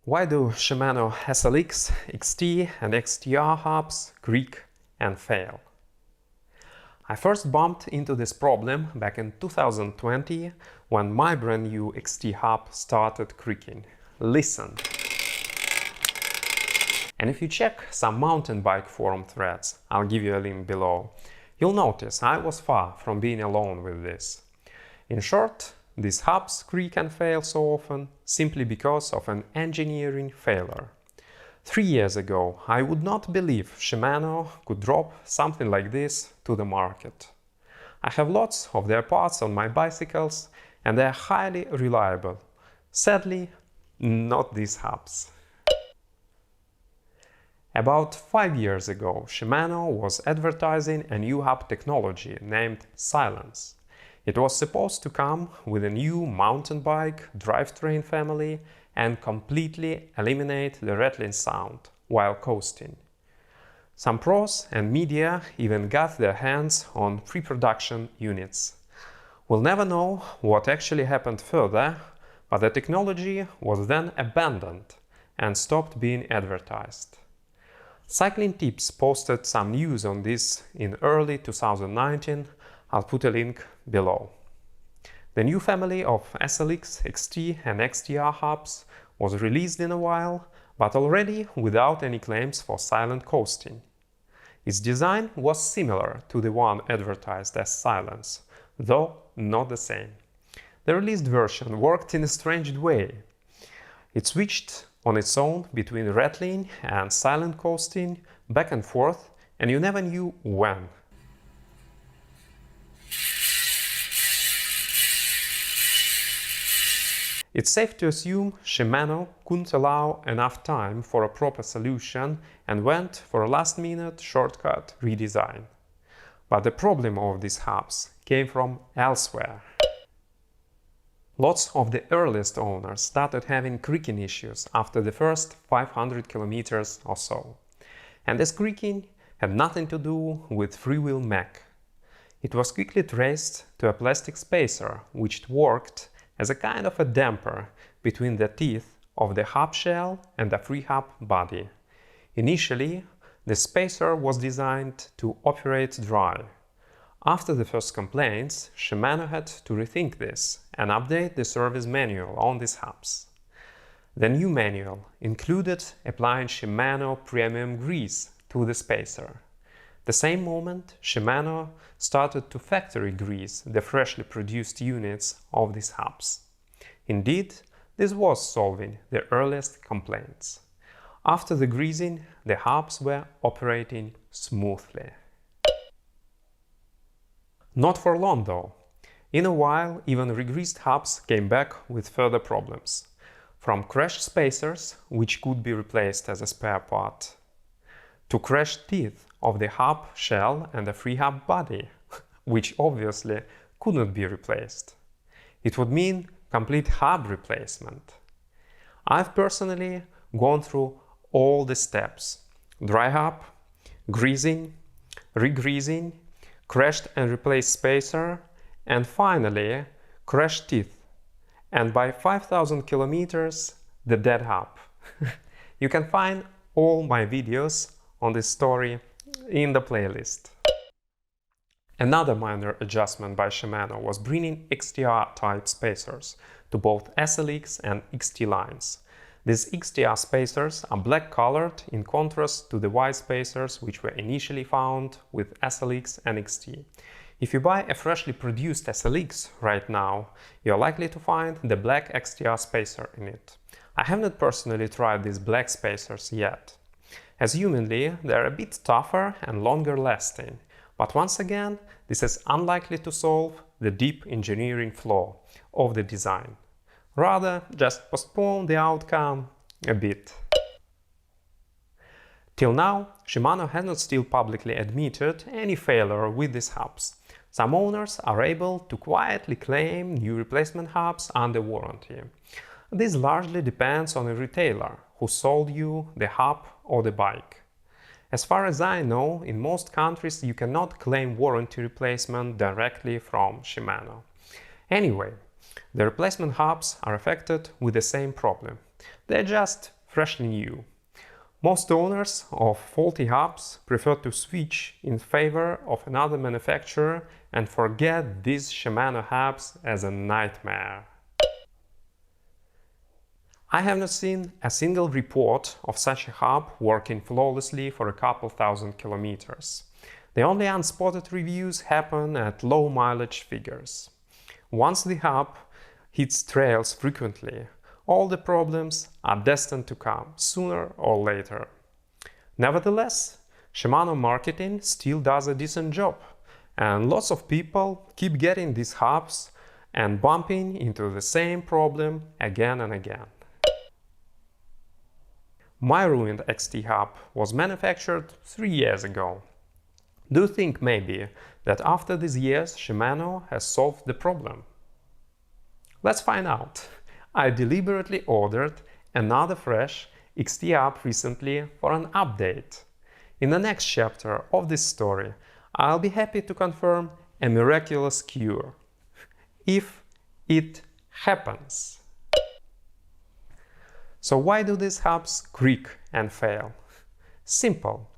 Why do Shimano SLX, XT and XTR hubs creak and fail? I first bumped into this problem back in 2020 when my brand new XT hub started creaking. Listen. And if you check some mountain bike forum threads, I'll give you a link below, you'll notice I was far from being alone with this. In short, these hubs creak and fail so often simply because of an engineering failure. 3 years ago, I would not believe Shimano could drop something like this to the market. I have lots of their parts on my bicycles and they are highly reliable. Sadly, not these hubs. About 5 years ago, Shimano was advertising a new hub technology named Silence. It was supposed to come with a new mountain bike drivetrain family and completely eliminate the rattling sound while coasting. Some pros and media even got their hands on pre-production units. We'll never know what actually happened further, but the technology was then abandoned and stopped being advertised. Cycling Tips posted some news on this in early 2019. I'll put a link below. The new family of SLX, XT and XTR hubs was released in a while, but already without any claims for silent coasting. Its design was similar to the one advertised as Silence, though not the same. The released version worked in a strange way. It switched on its own between rattling and silent coasting, back and forth, and you never knew when. It's safe to assume Shimano couldn't allow enough time for a proper solution and went for a last-minute shortcut redesign. But the problem of these hubs came from elsewhere. Lots of the earliest owners started having creaking issues after the first 500 kilometers or so. And this creaking had nothing to do with freewheel mech. It was quickly traced to a plastic spacer which worked as a kind of a damper between the teeth of the hub shell and the free hub body. Initially, the spacer was designed to operate dry. After the first complaints, Shimano had to rethink this and update the service manual on these hubs. The new manual included applying Shimano premium grease to the spacer. The same moment, Shimano started to factory grease the freshly produced units of these hubs. Indeed, this was solving the earliest complaints. After the greasing, the hubs were operating smoothly. Not for long though. In a while, even regreased hubs came back with further problems. From crashed spacers, which could be replaced as a spare part, to crashed teeth of the hub shell and the free hub body, which obviously could not be replaced. It would mean complete hub replacement. I've personally gone through all the steps: dry hub, greasing, re-greasing, crashed and replaced spacer, and finally crashed teeth. And by 5,000 kilometers, the dead hub. You can find all my videos on this story in the playlist. Another minor adjustment by Shimano was bringing XTR-type spacers to both SLX and XT lines. These XTR spacers are black-colored in contrast to the white spacers which were initially found with SLX and XT. If you buy a freshly produced SLX right now, you're likely to find the black XTR spacer in it. I have not personally tried these black spacers yet. Assumedly, they're a bit tougher and longer lasting, but once again, this is unlikely to solve the deep engineering flaw of the design. Rather, just postpone the outcome a bit. Till now, Shimano has not still publicly admitted any failure with these hubs. Some owners are able to quietly claim new replacement hubs under warranty. This largely depends on a retailer who sold you the hub or the bike. As far as I know, in most countries you cannot claim warranty replacement directly from Shimano. Anyway, the replacement hubs are affected with the same problem. They're just freshly new. Most owners of faulty hubs prefer to switch in favor of another manufacturer and forget these Shimano hubs as a nightmare. I have not seen a single report of such a hub working flawlessly for a couple thousand kilometers. The only unspotted reviews happen at low mileage figures. Once the hub hits trails frequently, all the problems are destined to come sooner or later. Nevertheless, Shimano marketing still does a decent job, and lots of people keep getting these hubs and bumping into the same problem again and again. My ruined XT hub was manufactured 3 years ago. Do you think maybe that after these years Shimano has solved the problem? Let's find out. I deliberately ordered another fresh XT hub recently for an update. In the next chapter of this story, I'll be happy to confirm a miraculous cure. If it happens. So why do these hubs creak and fail? Simple.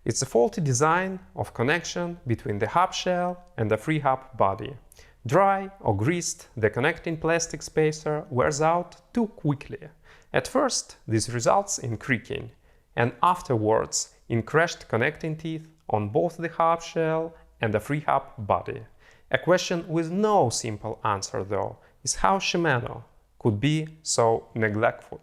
It's a faulty design of connection between the hub shell and the free hub body. Dry or greased, the connecting plastic spacer wears out too quickly. At first, this results in creaking, and afterwards in crashed connecting teeth on both the hub shell and the free hub body. A question with no simple answer though is how Shimano could be so neglectful.